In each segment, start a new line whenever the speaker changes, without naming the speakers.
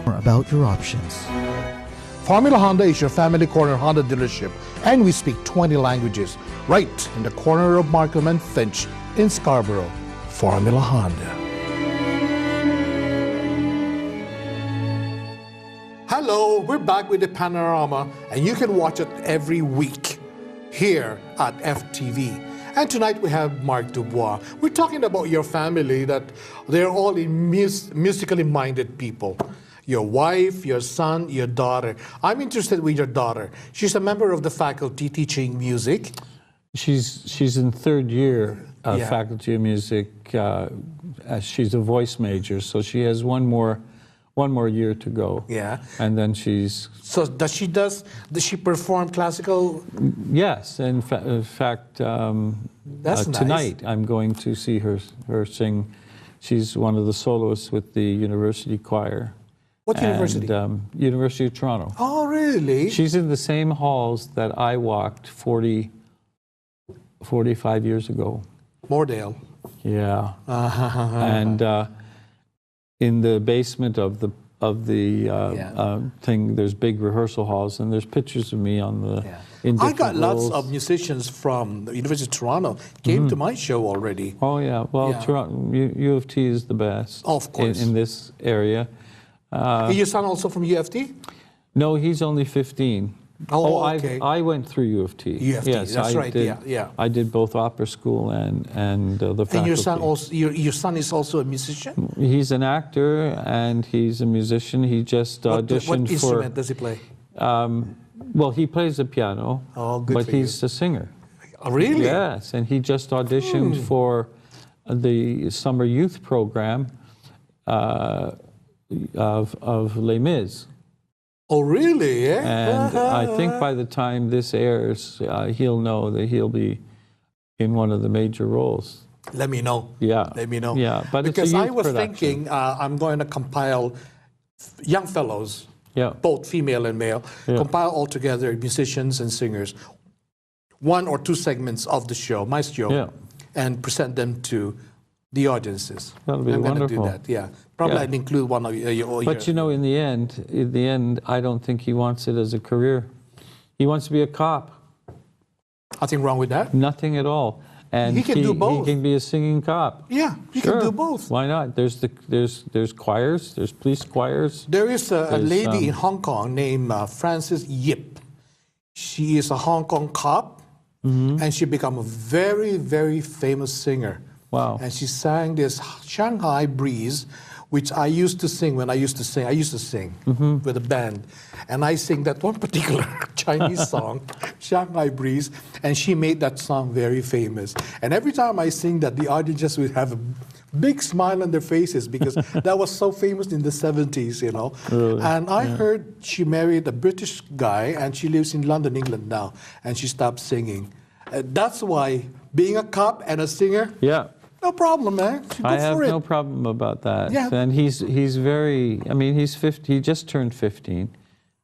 about your options.
Formula Honda is your family corner Honda dealership, and we speak 20 languages, right in the corner of Markham and Finch in Scarborough. Formula Honda. Hello, we're back with the Panorama, and you can watch it every week here at FTV. And tonight we have Mark Dubois. We're talking about your family, that they're all musically minded people. Your wife, your son, your daughter. I'm interested with your daughter. She's a member of the faculty teaching music.
She's in third year faculty of music. She's a voice major, so she has one more year to go.
Yeah.
And then she's...
So does she perform classical?
Yes. In fact,
That's nice.
Tonight I'm going to see her sing. She's one of the soloists with the university choir.
What university?
University of Toronto.
Oh, really?
She's in the same halls that I walked 45 years ago.
Moordale.
Yeah. And in the basement of the thing, there's big rehearsal halls, and there's pictures of me on the. In
I got
roles.
lots of musicians from the University of Toronto came to my show already.
Oh yeah, well, Toronto, U of T is the best.
Of course.
In this area.
Is your son also from U of T?
No, he's only 15.
Oh, okay.
I went through U of T.
U of T,
yes,
that's right.
Did,
yeah.
I did both opera school and the faculty.
And your son also, your son is also a musician?
He's an actor and he's a musician. He just auditioned
what instrument does he play?
Well, he plays the piano, but he's a singer.
Oh, really?
Yes, and he just auditioned for the summer youth program of Les Mis.
Oh, really? Yeah.
And I think by the time this airs, he'll know that he'll be in one of the major roles.
Let me know.
Yeah.
Let me know.
Yeah, but
because
it's a youth
I was
production.
thinking I'm going to compile young fellows, both female and male, compile all together musicians and singers, 1 or 2 segments of the show, my show, and present them to the audiences.
That'll be
wonderful. I'm
wonderful.
going to do that. Probably I'd include one of your.
But you know, in the end, I don't think he wants it as a career. He wants to be a cop.
Nothing wrong with that.
Nothing at all. And
he can do both.
He can be a singing cop.
Yeah, he can do both.
Why not? There's choirs. There's police choirs.
There is a lady in Hong Kong named Frances Yip. She is a Hong Kong cop, and she became a very, very famous singer.
Wow.
And she sang this Shanghai Breeze, which I used to sing when I used to sing. I used to sing with a band. And I sing that one particular Chinese song, Shanghai Breeze, and she made that song very famous. And every time I sing that, the audience just would have a big smile on their faces because that was so famous in the 70s, you know.
Really?
And I heard she married a British guy, and she lives in London, England now, and she stopped singing. That's why being a cop and a singer, no problem, man.
I have no problem about that.
Yeah.
And he's very, I mean, he's 50, he just turned 15,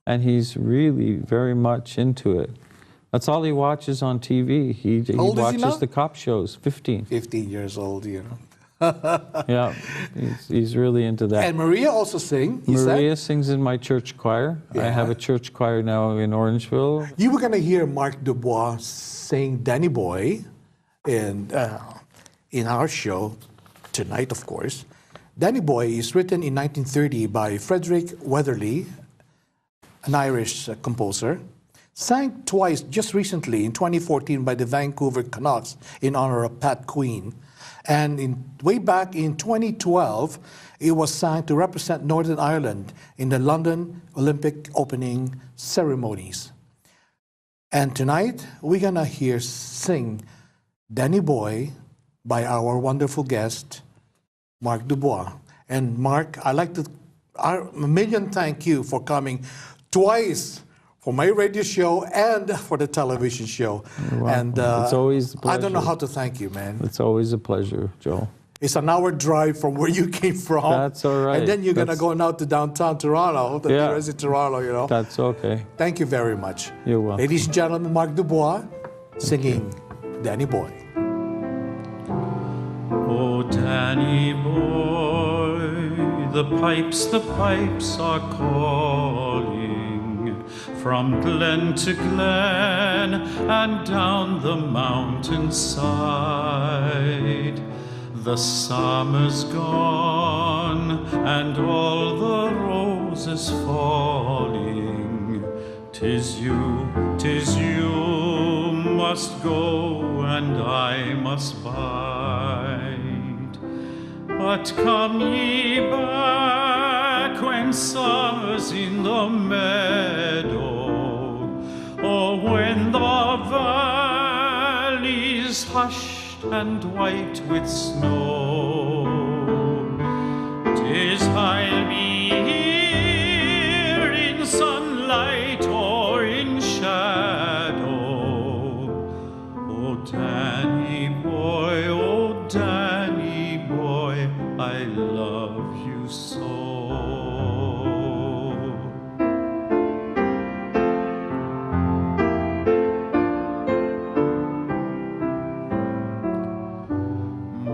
and he's really very much into it. That's all he watches on TV. He watches the cop shows, 15.
15 years old, you know.
Yeah, he's really into that.
And Maria also sings.
Maria sings in my church choir. I have a church choir now in Orangeville.
You were going to hear Mark Dubois sing Danny Boy in our show tonight, of course. Danny Boy is written in 1930 by Frederick Weatherly, an Irish composer. Sang twice just recently in 2014 by the Vancouver Canucks in honor of Pat Queen. And way back in 2012, it was sang to represent Northern Ireland in the London Olympic opening ceremonies. And tonight, we're going to hear sing Danny Boy by our wonderful guest, Mark Dubois. And Mark, I'd like to, a million thank you for coming twice for my radio show and for the television show. And
it's always a pleasure.
I don't know how to thank you, man.
It's always a pleasure, Joe.
It's an hour drive from where you came from.
That's all right.
And then you're going to go now to downtown Toronto, the University of Toronto, you know.
That's okay.
Thank you very much.
You're welcome.
Ladies and gentlemen, Mark Dubois singing Danny Boy.
Oh, Danny Boy,
the pipes are calling from glen to glen and down the mountainside. The summer's gone and all the roses falling. 'Tis you must go and I must bide. But come ye back when summer's in the meadow, or when the valley's hushed and white with snow. 'Tis I'll be here in sunlight or in shadow. Oh Danny boy, I love you so.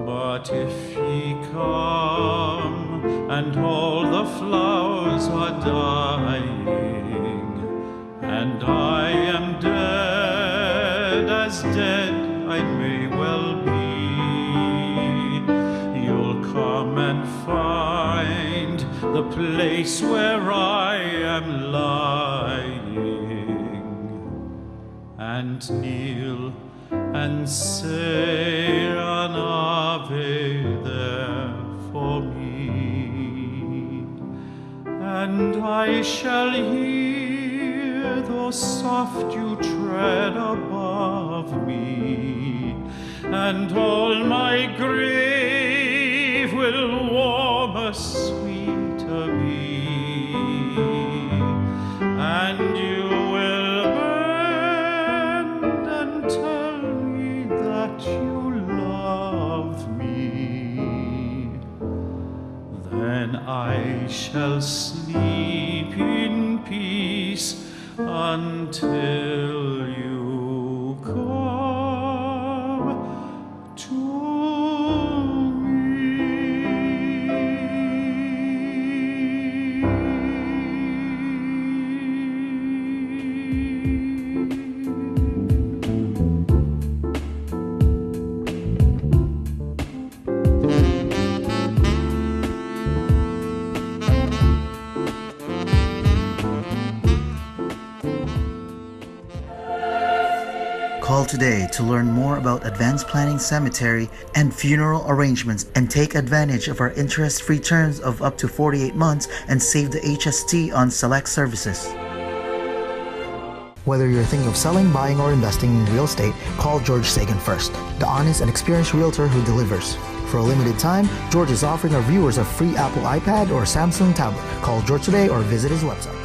But if ye come and all the flowers are dying, and I am dead, as dead I may well be, you'll come and find the place where I am lying, and kneel and say an Ave there for me, and I shall hear the soft dew tread above me, and all my grave will warmer, sweeter be, and you will bend and tell me that you love me. Then I shall sleep in peace until you come to
Call today to learn more about advanced planning cemetery and funeral arrangements and take advantage of our interest-free terms of up to 48 months and save the HST on select services.
Whether you're thinking of selling, buying, or investing in real estate, call George Sagan first, the honest and experienced realtor who delivers. For a limited time, George is offering our viewers a free Apple iPad or Samsung tablet. Call George today or visit his website.